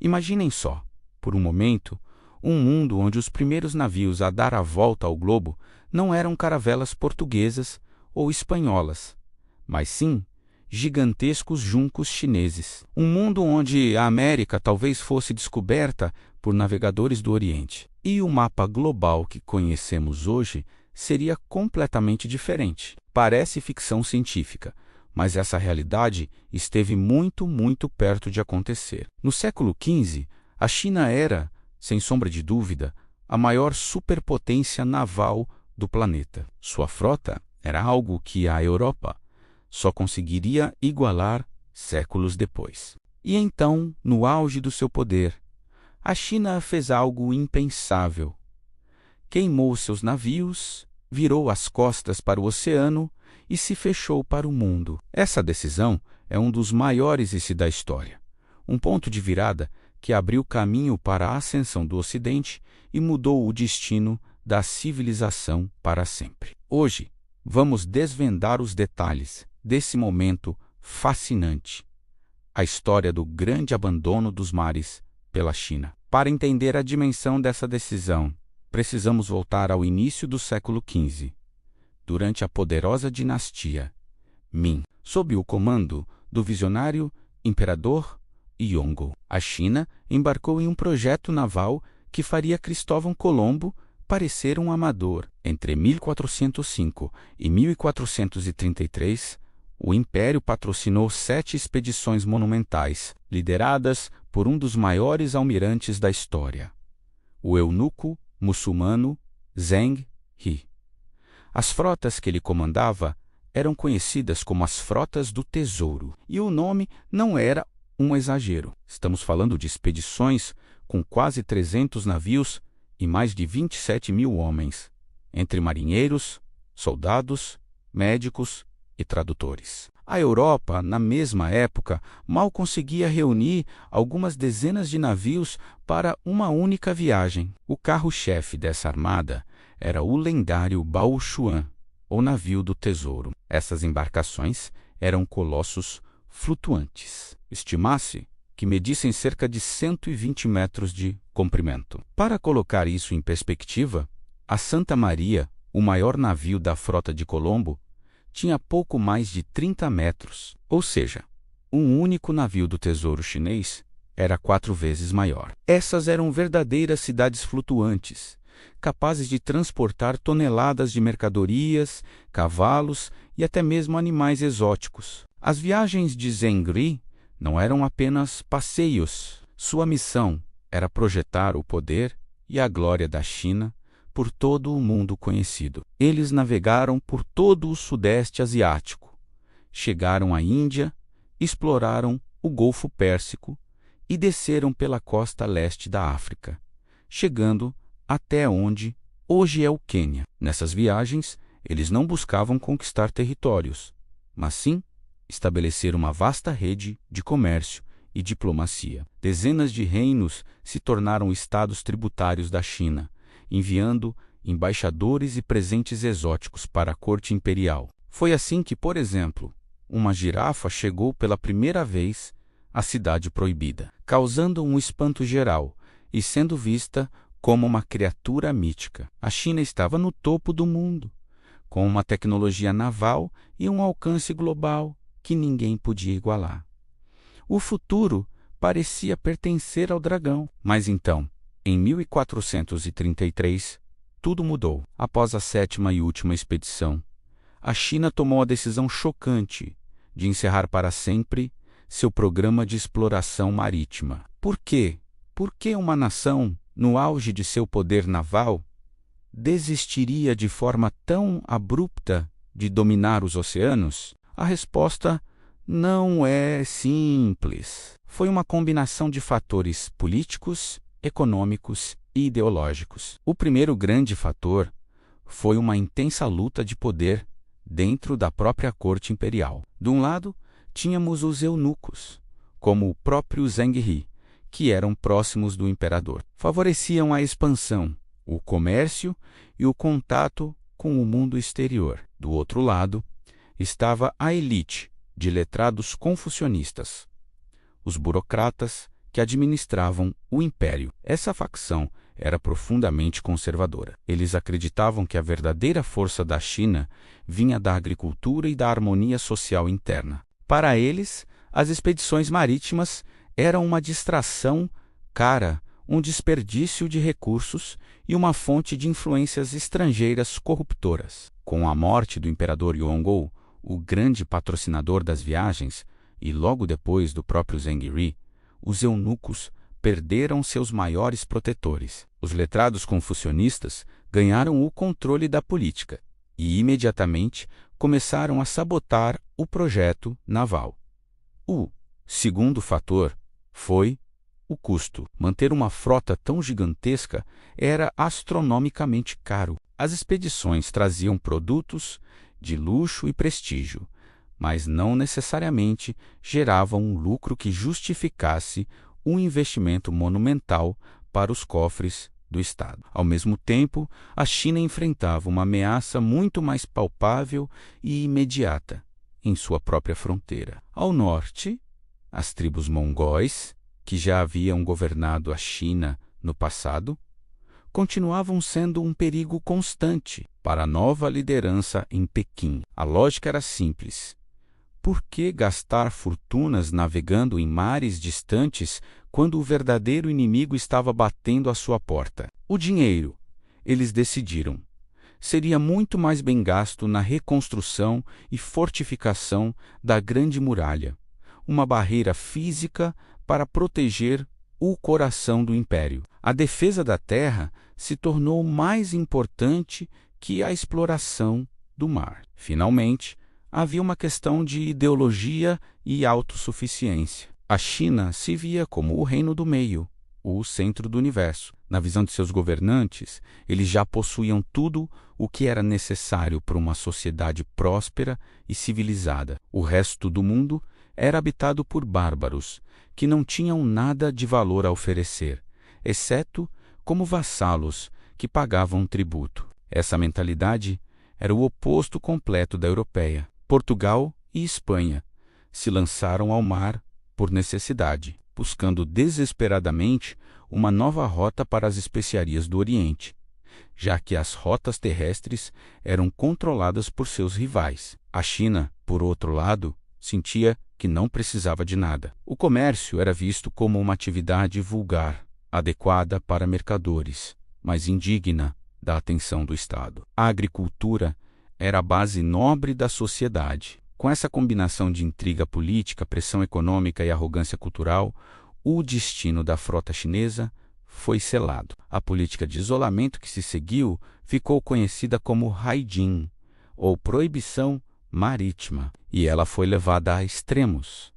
Imaginem só, por um momento, um mundo onde os primeiros navios a dar a volta ao globo não eram caravelas portuguesas ou espanholas, mas sim gigantescos juncos chineses. Um mundo onde a América talvez fosse descoberta por navegadores do Oriente. E o mapa global que conhecemos hoje seria completamente diferente. Parece ficção científica, mas essa realidade esteve muito, muito perto de acontecer. No século XV, a China era, sem sombra de dúvida, a maior superpotência naval do planeta. Sua frota era algo que a Europa só conseguiria igualar séculos depois. E então, no auge do seu poder, a China fez algo impensável. Queimou seus navios, virou as costas para o oceano e se fechou para o mundo. Essa decisão é um dos maiores da história. Um ponto de virada que abriu caminho para a ascensão do Ocidente e mudou o destino da civilização para sempre. Hoje, vamos desvendar os detalhes desse momento fascinante, a história do grande abandono dos mares pela China. Para entender a dimensão dessa decisão, precisamos voltar ao início do século XV, durante a poderosa dinastia Ming, sob o comando do visionário imperador Yongle. A China embarcou em um projeto naval que faria Cristóvão Colombo parecer um amador. Entre 1405 e 1433, o Império patrocinou 7 expedições monumentais, lideradas por um dos maiores almirantes da história, o eunuco muçulmano Zheng He. As frotas que ele comandava eram conhecidas como as Frotas do Tesouro, e o nome não era um exagero. Estamos falando de expedições com quase 300 navios e mais de 27.000 homens, entre marinheiros, soldados, médicos e tradutores. A Europa, na mesma época, mal conseguia reunir algumas dezenas de navios para uma única viagem. O carro-chefe dessa armada era o lendário Baochuan, ou navio do tesouro. Essas embarcações eram colossos flutuantes. Estima-se que medissem cerca de 120 metros de comprimento. Para colocar isso em perspectiva, a Santa Maria, o maior navio da frota de Colombo, tinha pouco mais de 30 metros, ou seja, um único navio do tesouro chinês era 4 vezes maior. Essas eram verdadeiras cidades flutuantes, capazes de transportar toneladas de mercadorias, cavalos e até mesmo animais exóticos. As viagens de Zheng não eram apenas passeios. Sua missão era projetar o poder e a glória da China por todo o mundo conhecido. Eles navegaram por todo o Sudeste Asiático, chegaram à Índia, exploraram o Golfo Pérsico e desceram pela costa leste da África, chegando até onde hoje é o Quênia. Nessas viagens, eles não buscavam conquistar territórios, mas sim estabelecer uma vasta rede de comércio e diplomacia. Dezenas de reinos se tornaram estados tributários da China, enviando embaixadores e presentes exóticos para a corte imperial. Foi assim que, por exemplo, uma girafa chegou pela primeira vez à Cidade Proibida, causando um espanto geral e sendo vista como uma criatura mítica. A China estava no topo do mundo, com uma tecnologia naval e um alcance global que ninguém podia igualar. O futuro parecia pertencer ao dragão. Mas então, em 1433, tudo mudou. Após a 7ª e última expedição, a China tomou a decisão chocante de encerrar para sempre seu programa de exploração marítima. Por quê? Por que uma nação, no auge de seu poder naval, desistiria de forma tão abrupta de dominar os oceanos? A resposta não é simples. Foi uma combinação de fatores políticos, econômicos e ideológicos. O primeiro grande fator foi uma intensa luta de poder dentro da própria corte imperial. De um lado, tínhamos os eunucos, como o próprio Zheng He, que eram próximos do imperador. Favoreciam a expansão, o comércio e o contato com o mundo exterior. Do outro lado, estava a elite de letrados confucionistas, os burocratas que administravam o império. Essa facção era profundamente conservadora. Eles acreditavam que a verdadeira força da China vinha da agricultura e da harmonia social interna. Para eles, as expedições marítimas eram uma distração cara, um desperdício de recursos e uma fonte de influências estrangeiras corruptoras. Com a morte do imperador Yonggou, o grande patrocinador das viagens, e logo depois do próprio Zheng He, os eunucos perderam seus maiores protetores. Os letrados confucionistas ganharam o controle da política e imediatamente começaram a sabotar o projeto naval. O segundo fator foi o custo. Manter uma frota tão gigantesca era astronomicamente caro. As expedições traziam produtos de luxo e prestígio, mas não necessariamente geravam um lucro que justificasse um investimento monumental para os cofres do Estado. Ao mesmo tempo, a China enfrentava uma ameaça muito mais palpável e imediata em sua própria fronteira. Ao norte, as tribos mongóis, que já haviam governado a China no passado, continuavam sendo um perigo constante para a nova liderança em Pequim. A lógica era simples. Por que gastar fortunas navegando em mares distantes quando o verdadeiro inimigo estava batendo à sua porta? O dinheiro, eles decidiram, seria muito mais bem gasto na reconstrução e fortificação da Grande Muralha, uma barreira física para proteger o coração do império. A defesa da terra se tornou mais importante que a exploração do mar. Finalmente, havia uma questão de ideologia e autossuficiência. A China se via como o reino do meio, o centro do universo. Na visão de seus governantes, eles já possuíam tudo o que era necessário para uma sociedade próspera e civilizada. O resto do mundo era habitado por bárbaros, que não tinham nada de valor a oferecer, exceto como vassalos que pagavam tributo. Essa mentalidade era o oposto completo da europeia. Portugal e Espanha se lançaram ao mar por necessidade, buscando desesperadamente uma nova rota para as especiarias do Oriente, já que as rotas terrestres eram controladas por seus rivais. A China, por outro lado, sentia que não precisava de nada. O comércio era visto como uma atividade vulgar, adequada para mercadores, mas indigna da atenção do Estado. A agricultura era a base nobre da sociedade. Com essa combinação de intriga política, pressão econômica e arrogância cultural, o destino da frota chinesa foi selado. A política de isolamento que se seguiu ficou conhecida como Haijin, ou proibição marítima, e ela foi levada a extremos.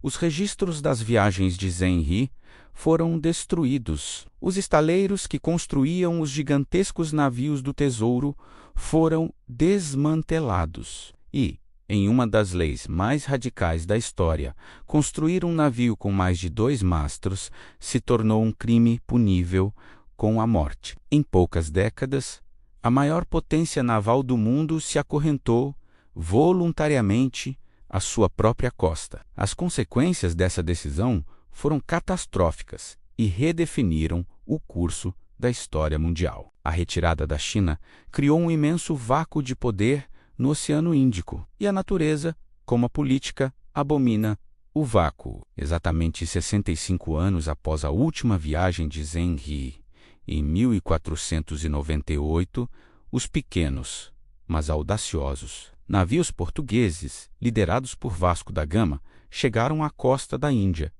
Os registros das viagens de Zheng He foram destruídos. Os estaleiros que construíam os gigantescos navios do tesouro foram desmantelados. E, em uma das leis mais radicais da história, construir um navio com mais de 2 mastros se tornou um crime punível com a morte. Em poucas décadas, a maior potência naval do mundo se acorrentou voluntariamente à sua própria costa. As consequências dessa decisão foram catastróficas e redefiniram o curso da história mundial. A retirada da China criou um imenso vácuo de poder no Oceano Índico, e a natureza, como a política, abomina o vácuo. Exatamente 65 anos após a última viagem de Zheng He, em 1498, os pequenos, mas audaciosos, navios portugueses, liderados por Vasco da Gama, chegaram à costa da Índia.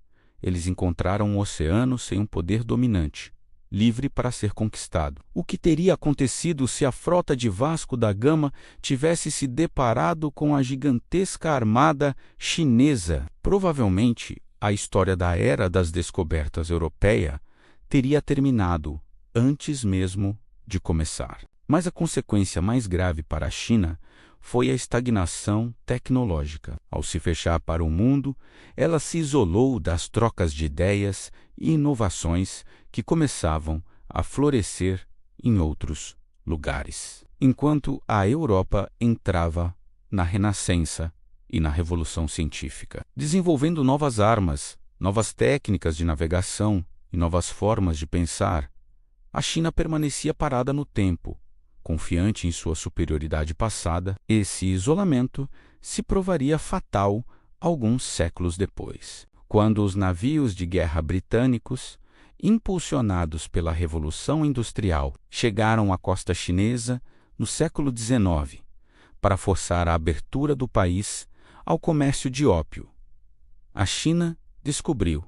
Eles encontraram um oceano sem um poder dominante, livre para ser conquistado. O que teria acontecido se a frota de Vasco da Gama tivesse se deparado com a gigantesca armada chinesa? Provavelmente, a história da Era das Descobertas europeia teria terminado antes mesmo de começar. Mas a consequência mais grave para a China foi a estagnação tecnológica. Ao se fechar para o mundo, ela se isolou das trocas de ideias e inovações que começavam a florescer em outros lugares. Enquanto a Europa entrava na Renascença e na Revolução Científica, desenvolvendo novas armas, novas técnicas de navegação e novas formas de pensar, a China permanecia parada no tempo, confiante em sua superioridade passada. Esse isolamento se provaria fatal alguns séculos depois, quando os navios de guerra britânicos, impulsionados pela Revolução Industrial, chegaram à costa chinesa no século XIX para forçar a abertura do país ao comércio de ópio. A China descobriu,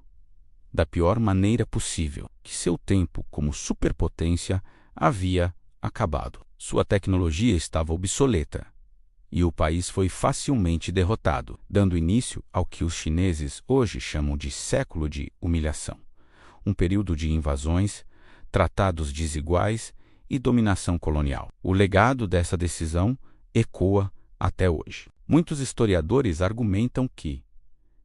da pior maneira possível, que seu tempo como superpotência havia acabado. Sua tecnologia estava obsoleta e o país foi facilmente derrotado, dando início ao que os chineses hoje chamam de século de humilhação, um período de invasões, tratados desiguais e dominação colonial. O legado dessa decisão ecoa até hoje. Muitos historiadores argumentam que,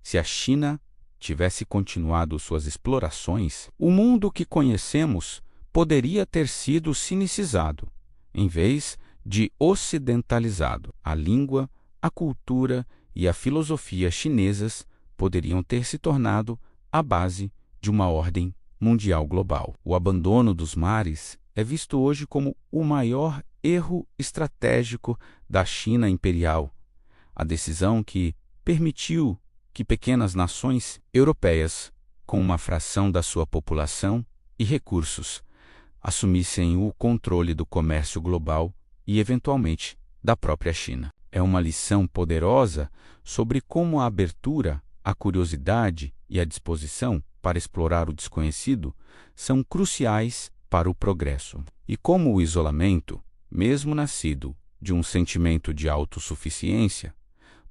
se a China tivesse continuado suas explorações, o mundo que conhecemos poderia ter sido sinicizado, em vez de ocidentalizado. A língua, a cultura e a filosofia chinesas poderiam ter se tornado a base de uma ordem mundial global. O abandono dos mares é visto hoje como o maior erro estratégico da China imperial, a decisão que permitiu que pequenas nações europeias, com uma fração da sua população e recursos, assumissem o controle do comércio global e, eventualmente, da própria China. É uma lição poderosa sobre como a abertura, a curiosidade e a disposição para explorar o desconhecido são cruciais para o progresso. E como o isolamento, mesmo nascido de um sentimento de autossuficiência,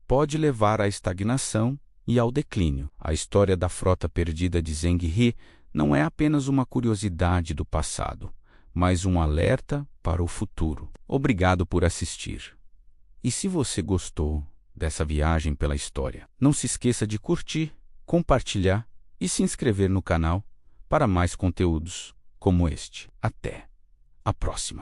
pode levar à estagnação e ao declínio. A história da frota perdida de Zheng He não é apenas uma curiosidade do passado, mas um alerta para o futuro. Obrigado por assistir. E se você gostou dessa viagem pela história, não se esqueça de curtir, compartilhar e se inscrever no canal para mais conteúdos como este. Até a próxima!